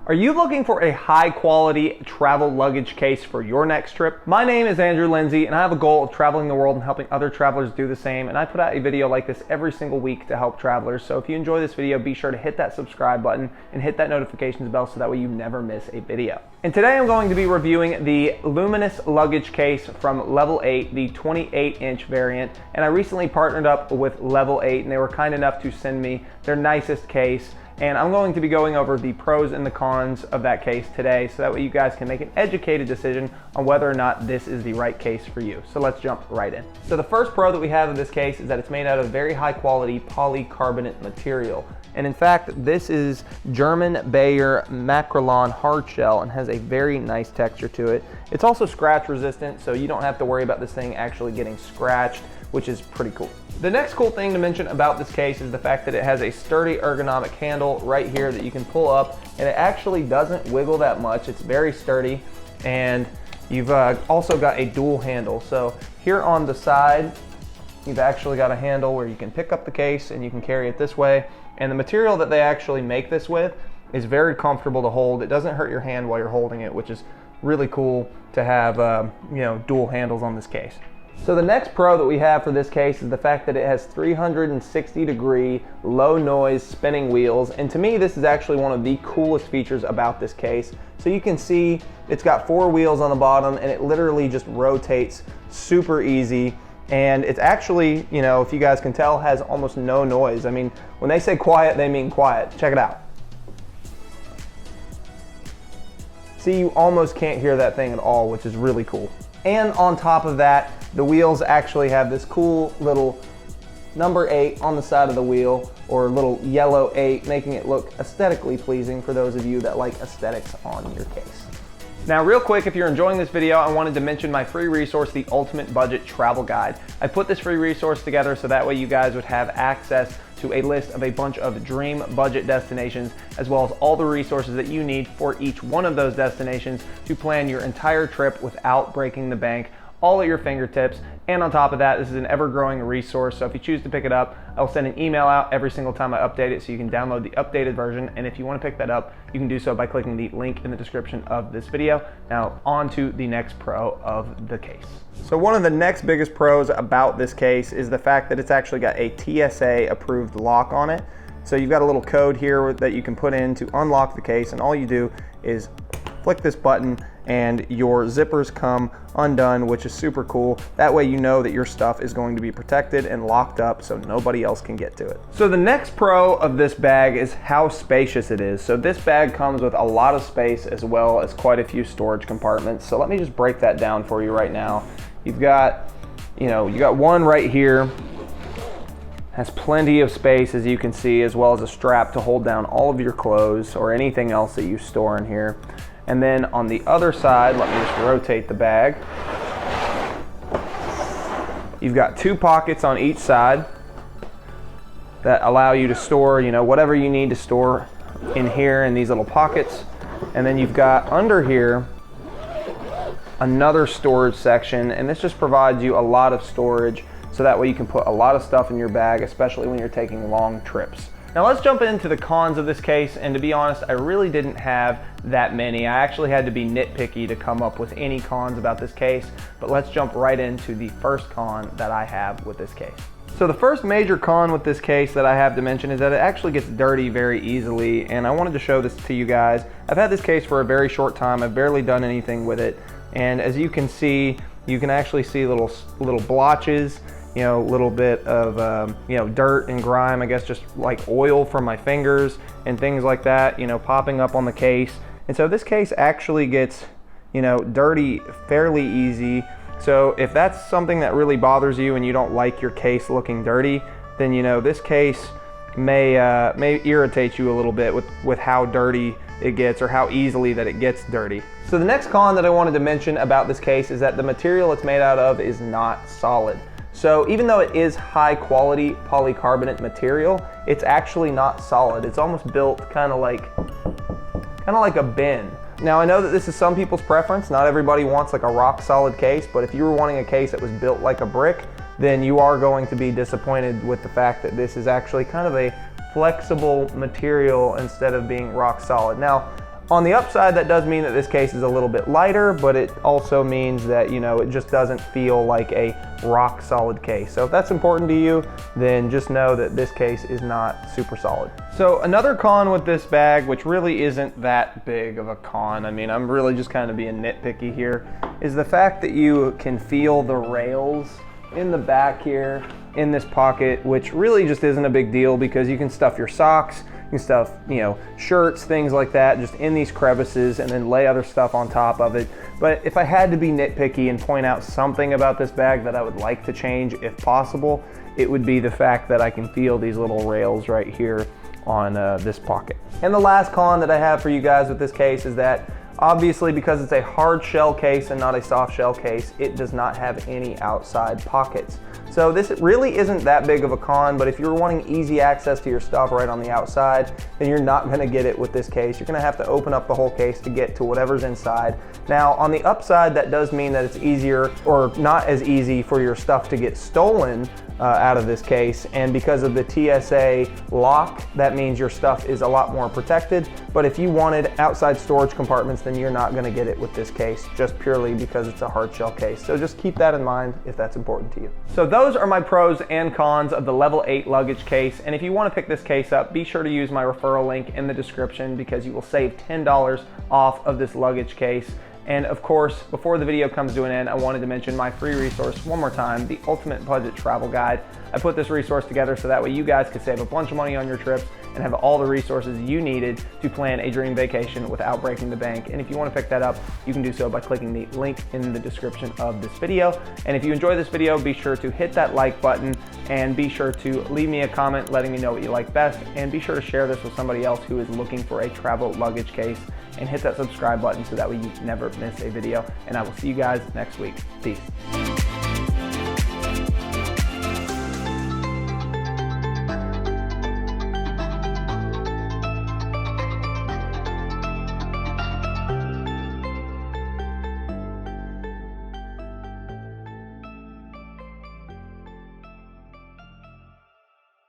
Are you looking for a high quality travel luggage case for your next trip? My name is Andrew Lindsay and I have a goal of traveling the world and helping other travelers do the same, and I put out a video like this every single week to help travelers. So if you enjoy this video, be sure to hit that subscribe button and hit that notifications bell so that way you never miss a video. And today I'm going to be reviewing the Luminous Luggage case from Level8, the 28-inch variant, and I recently partnered up with Level8 and they were kind enough to send me their nicest case. And I'm going to be going over the pros and the cons of that case today so that way you guys can make an educated decision on whether or not this is the right case for you. So let's jump right in. So the first pro that we have in this case is that it's made out of very high quality polycarbonate material. And in fact, this is German Bayer Macrolon hard shell and has a very nice texture to it. It's also scratch resistant, so you don't have to worry about this thing actually getting scratched, which is pretty cool. The next cool thing to mention about this case is the fact that it has a sturdy ergonomic handle right here that you can pull up, and it actually doesn't wiggle that much. It's very sturdy, and you've also got a dual handle. So here on the side, you've actually got a handle where you can pick up the case and you can carry it this way. And the material that they actually make this with is very comfortable to hold. It doesn't hurt your hand while you're holding it, which is really cool to have dual handles on this case. So the next pro that we have for this case is the fact that it has 360-degree low noise spinning wheels, and to me this is actually one of the coolest features about this case. So you can see it's got 4 wheels on the bottom and it literally just rotates super easy, and it's actually, if you guys can tell, has almost no noise. I mean, when they say quiet, they mean quiet. Check it out. See, you almost can't hear that thing at all, which is really cool. And on top of that, the wheels actually have this cool little number 8 on the side of the wheel, or little yellow 8, making it look aesthetically pleasing for those of you that like aesthetics on your case. Now real quick, if you're enjoying this video, I wanted to mention my free resource, the Ultimate Budget Travel Guide. I put this free resource together so that way you guys would have access to a list of a bunch of dream budget destinations, as well as all the resources that you need for each one of those destinations to plan your entire trip without breaking the bank, all at your fingertips. And on top of that, this is an ever-growing resource, so if you choose to pick it up, I'll send an email out every single time I update it so you can download the updated version. And if you want to pick that up, you can do so by clicking the link in the description of this video. Now on to the next pro of the case. So one of the next biggest pros about this case is the fact that it's actually got a TSA approved lock on it. So you've got a little code here that you can put in to unlock the case, and all you do is flick this button and your zippers come undone, which is super cool. That way you know that your stuff is going to be protected and locked up so nobody else can get to it. So the next pro of this bag is how spacious it is. So this bag comes with a lot of space as well as quite a few storage compartments. So let me just break that down for you right now. You've got, you got one right here. Has plenty of space, as you can see, as well as a strap to hold down all of your clothes or anything else that you store in here. And then on the other side, let me just rotate the bag. You've got 2 pockets on each side that allow you to store, whatever you need to store in here in these little pockets. And then you've got under here another storage section, and this just provides you a lot of storage so that way you can put a lot of stuff in your bag, especially when you're taking long trips. Now let's jump into the cons of this case, and to be honest, I really didn't have that many. I actually had to be nitpicky to come up with any cons about this case, but let's jump right into the first con that I have with this case. So the first major con with this case that I have to mention is that it actually gets dirty very easily, and I wanted to show this to you guys. I've had this case for a very short time. I've barely done anything with it, and as you can see, you can actually see little blotches, a little bit of dirt and grime, I guess just like oil from my fingers and things like that, popping up on the case. And so this case actually gets, dirty fairly easy. So if that's something that really bothers you and you don't like your case looking dirty, then this case may irritate you a little bit with how dirty it gets, or how easily that it gets dirty. So the next con that I wanted to mention about this case is that the material it's made out of is not solid. So even though it is high quality polycarbonate material, it's actually not solid. It's almost built kind of like a bin. Now I know that this is some people's preference. Not everybody wants like a rock solid case, but if you were wanting a case that was built like a brick, then you are going to be disappointed with the fact that this is actually kind of a flexible material instead of being rock solid. Now, On the upside, that does mean that this case is a little bit lighter, but it also means that, you know, it just doesn't feel like a rock solid case. So if that's important to you, then just know that this case is not super solid. So another con with this bag, which really isn't that big of a con, I mean, I'm really just kind of being nitpicky here, is the fact that you can feel the rails in the back here in this pocket, which really just isn't a big deal because you can stuff your socks, you can stuff, you know, shirts, things like that, just in these crevices and then lay other stuff on top of it. But if I had to be nitpicky and point out something about this bag that I would like to change if possible, it would be the fact that I can feel these little rails right here on this pocket. And the last con that I have for you guys with this case is that obviously, because it's a hard shell case and not a soft shell case, it does not have any outside pockets. So this really isn't that big of a con, but if you're wanting easy access to your stuff right on the outside, then you're not gonna get it with this case. You're gonna have to open up the whole case to get to whatever's inside. Now, on the upside, that does mean that it's easier or not as easy for your stuff to get stolen out of this case, and because of the TSA lock, that means your stuff is a lot more protected. But if you wanted outside storage compartments, then you're not gonna get it with this case, just purely because it's a hard shell case. So just keep that in mind if that's important to you. So those are my pros and cons of the Level 8 luggage case, and if you wanna pick this case up, be sure to use my referral link in the description because you will save $10 off of this luggage case. And of course, before the video comes to an end, I wanted to mention my free resource one more time, the Ultimate Budget Travel Guide. I put this resource together so that way you guys could save a bunch of money on your trips and have all the resources you needed to plan a dream vacation without breaking the bank. And if you want to pick that up, you can do so by clicking the link in the description of this video. And if you enjoy this video, be sure to hit that like button and be sure to leave me a comment letting me know what you like best, and be sure to share this with somebody else who is looking for a travel luggage case, and hit that subscribe button so that way you never miss a video. And I will see you guys next week. Peace.